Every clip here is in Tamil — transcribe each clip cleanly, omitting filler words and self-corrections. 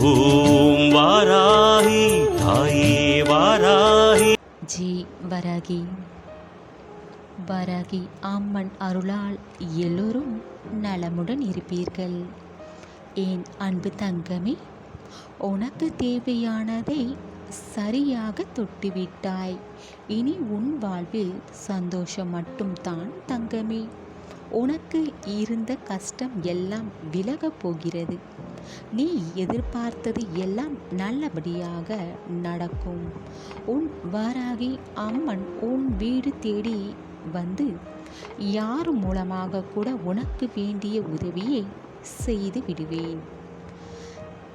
ஓம் வாராகி தாயே வாராகி. ஜி வராகி. வராகி அம்மன் அருளால் எல்லோரும் நலமுடன் இருப்பீர்கள். என் அன்பு தங்கமே, உனக்கு தேவையானதை சரியாக தொட்டுவிட்டாய். இனி உன் வாழ்வில் சந்தோஷம் மட்டும்தான் தங்கமே. உனக்கு இருந்த கஷ்டம் எல்லாம் விலகப் போகிறது. நீ எதிர்பார்த்தது எல்லாம் நல்லபடியாக நடக்கும். உன் வாராகி அம்மன் உன் வீடு தேடி வந்து யார் மூலமாக கூட உனக்கு வேண்டிய உதவியை செய்து விடுவேன்.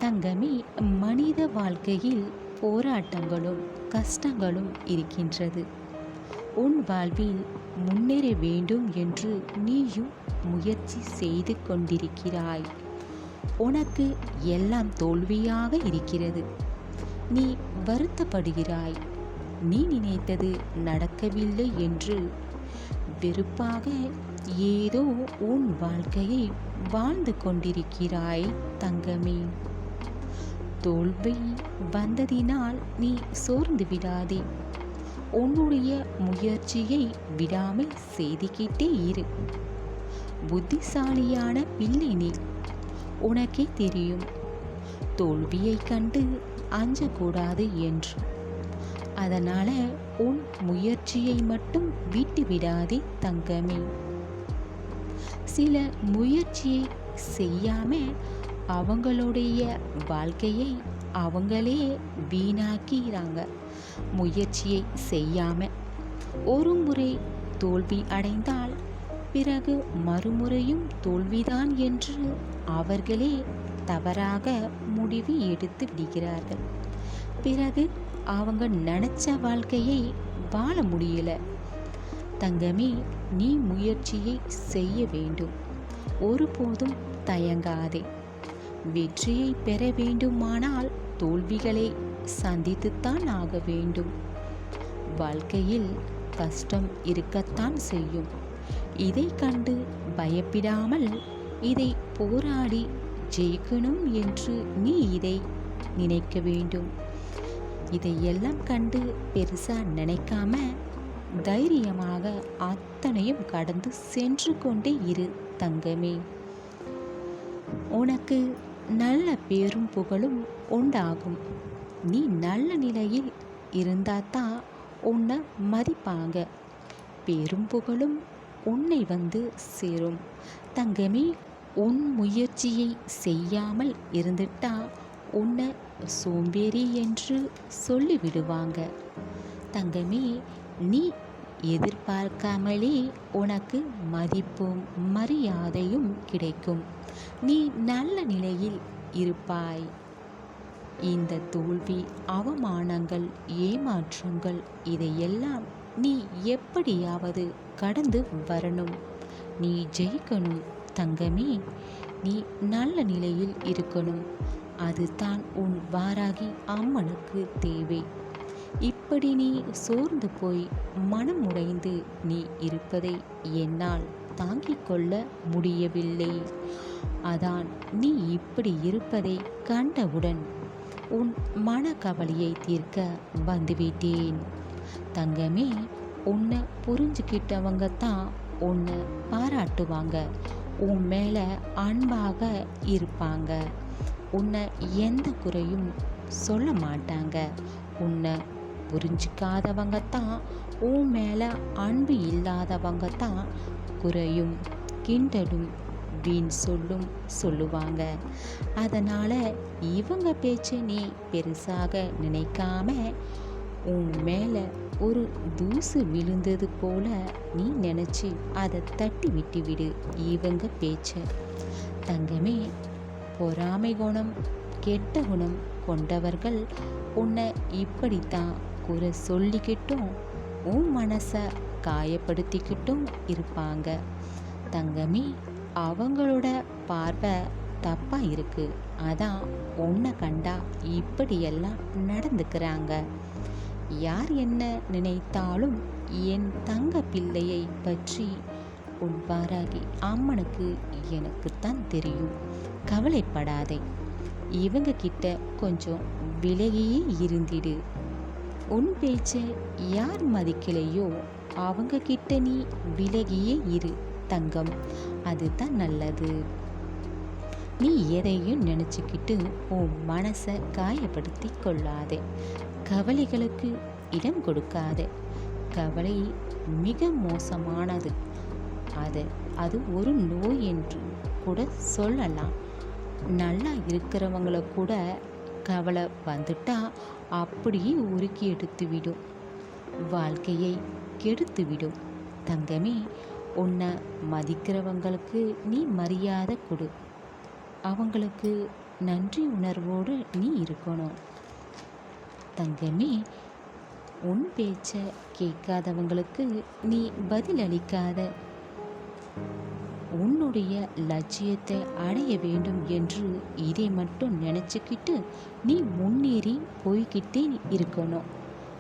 தங்கமே, மனித வாழ்க்கையில் போராட்டங்களும் கஷ்டங்களும் இருக்கின்றது. உன் வாழ்வில் முன்னேற வேண்டும் என்று நீயும் முயற்சி செய்து கொண்டிருக்கிறாய். உனக்கு எல்லாம் தோல்வியாக இருக்கிறது. நீ வருத்தப்படுகிறாய். நீ நினைத்தது நடக்கவில்லை என்று வெறுப்பாக ஏதோ உன் வாழ்க்கையை வாழ்ந்து கொண்டிருக்கிறாய் தங்கமே. தோல்வி வந்ததினால் நீ சோர்ந்து விடாதே. உன்னுடைய முயற்சியை விடாமல் செய்துகிட்டே இரு. புத்திசாலியான பிள்ளை நீ. உனக்கே தெரியும், தோல்வியை கண்டு அஞ்சக்கூடாது என்று. அதனால உன் முயற்சியை மட்டும் விட்டு விடாதே தங்கமே. சில முயற்சியை செய்யாம அவங்களுடைய வாழ்க்கையை அவங்களே வீணாக்கிறாங்க. முயற்சியை செய்யாம ஒரு முறை தோல்வி அடைந்தால் பிறகு மறுமுறையும் தோல்விதான் என்று அவர்களே தவறாக முடிவு எடுத்து விடுகிறார்கள். பிறகு அவங்க நினைச்ச வாழ்க்கையை வாழ முடியல. தங்கமே, நீ முயற்சியை செய்ய வேண்டும். ஒருபோதும் தயங்காதே. வெற்றியை பெற வேண்டுமானால் தோல்விகளை சந்தித்துத்தான் ஆக வேண்டும். வாழ்க்கையில் கஷ்டம் இருக்கத்தான் செய்யும். இதை கண்டு பயப்படாமல் இதை போராடி ஜெயிக்கணும் என்று நீ இதை நினைக்க வேண்டும். இதையெல்லாம் கண்டு பெருசா நினைக்காம தைரியமாக அத்தனையும் கடந்து சென்று கொண்டே இரு தங்கமே. உனக்கு நல்ல பேரும் புகழும் உண்டாகும். நீ நல்ல நிலையில் இருந்தாதான் உன்னை மதிப்பாங்க. பேரும் புகழும் உன்னை வந்து சேரும் தங்கமே. உன் முயற்சியை செய்யாமல் இருந்துட்டா உன்னை சோம்பேறி என்று சொல்லிவிடுவாங்க. தங்கமே, நீ எதிர்பார்க்காமலே உனக்கு மதிப்பும் மரியாதையும் கிடைக்கும். நீ நல்ல நிலையில் இருப்பாய். இந்த தோல்வி, அவமானங்கள், ஏமாற்றங்கள் இதையெல்லாம் நீ எப்படியாவது கடந்து வரணும். நீ ஜெயிக்கணும் தங்கமே. நீ நல்ல நிலையில் இருக்கணும். அதுதான் உன் வாராகி அம்மனுக்கு தேவை. இப்படி நீ சோர்ந்து போய் மனம் உடைந்து நீ இருப்பதை என்னால் தாங்கிக் கொள்ள முடியவில்லை. அதான் நீ இப்படி இருப்பதை கண்டவுடன் உன் மனக்கவலையை தீர்க்க வந்துவிட்டேன். தங்கமே, உன்னை புரிஞ்சுக்கிட்டவங்க தான் உன்னை பாராட்டுவாங்க. உன் மேலே அன்பாக இருப்பாங்க. உன்னை எந்த குறையும் சொல்ல மாட்டாங்க. உன்னை புரிஞ்சிக்காதவங்க தான், உன் மேலே அன்பு இல்லாதவங்க தான் குறையும் கிண்டலும் வீண் சொல்லுவாங்க. அதனால் இவங்க பேச்சை நீ பெருசாக நினைக்காம உன் மேலே ஒரு தூசு விழுந்தது போல நீ நினச்சி அதை தட்டி விட்டுவிடு இவங்க பேச்சை. தங்கமே, பொறாமை குணம் கெட்ட குணம் கொண்டவர்கள் உன்னை இப்படித்தான் குறை சொல்லிக்கிட்டும் உன் மனசை காயப்படுத்திக்கிட்டும் இருப்பாங்க. தங்கமே, அவங்களோட பார்வை தப்பாக இருக்கு. அதான் உன்னை கண்டா இப்படியெல்லாம் நடந்துக்கிறாங்க. யார் என்ன நினைத்தாலும் என் தங்க பிள்ளையை பற்றி உன் வாராகி அம்மனுக்கு எனக்குத்தான் தெரியும். கவலைப்படாதே. இவங்க கிட்ட கொஞ்சம் விலகியே இருந்திடு. உன் பேச்சை யார் மதிக்கலையோ அவங்க கிட்ட நீ விலகியே இரு தங்கம், அதுதான் நல்லது. நீ எதையும் நினச்சிக்கிட்டு உன் மனசை காயப்படுத்தி கொள்ளாதே. கவலைகளுக்கு இடம் கொடுக்காதே. கவலை மிக மோசமானது. அது ஒரு நோய் என்று கூட சொல்லலாம். நல்லா இருக்கிறவங்கள கூட கவலை வந்துட்டா அப்படியே உருக்கி எடுத்துவிடும், வாழ்க்கையை கெடுத்துவிடும். தங்கமே, உன்னை மதிக்கிறவங்களுக்கு நீ மரியாதை கொடு. அவங்களுக்கு நன்றி உணர்வோடு நீ இருக்கணும். தங்கமே, உன் பேச்சை கேட்காதவங்களுக்கு நீ பதில் அளிக்காத. உன்னுடைய லட்சியத்தை அடைய வேண்டும் என்று இதை மட்டும் நினச்சிக்கிட்டு நீ முன்னேறி போய்கிட்டே இருக்கணும்.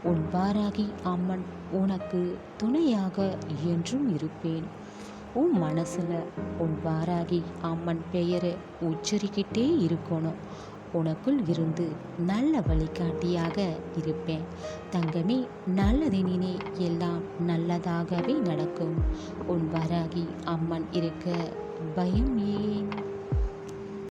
உன் வாராகி அம்மன் உனக்கு துணையாக என்றும் இருப்பேன். உன் மனசில் உன் வாராகி அம்மன் பெயரை உச்சரிக்கிட்டே இருக்கணும். உனக்குள் இருந்து நல்ல வழிகாட்டியாக இருப்பேன். தங்கமே, நல்லதை நினை, எல்லாம் நல்லதாகவே நடக்கும். உன் வாராகி அம்மன் இருக்க பயம் ஏன்?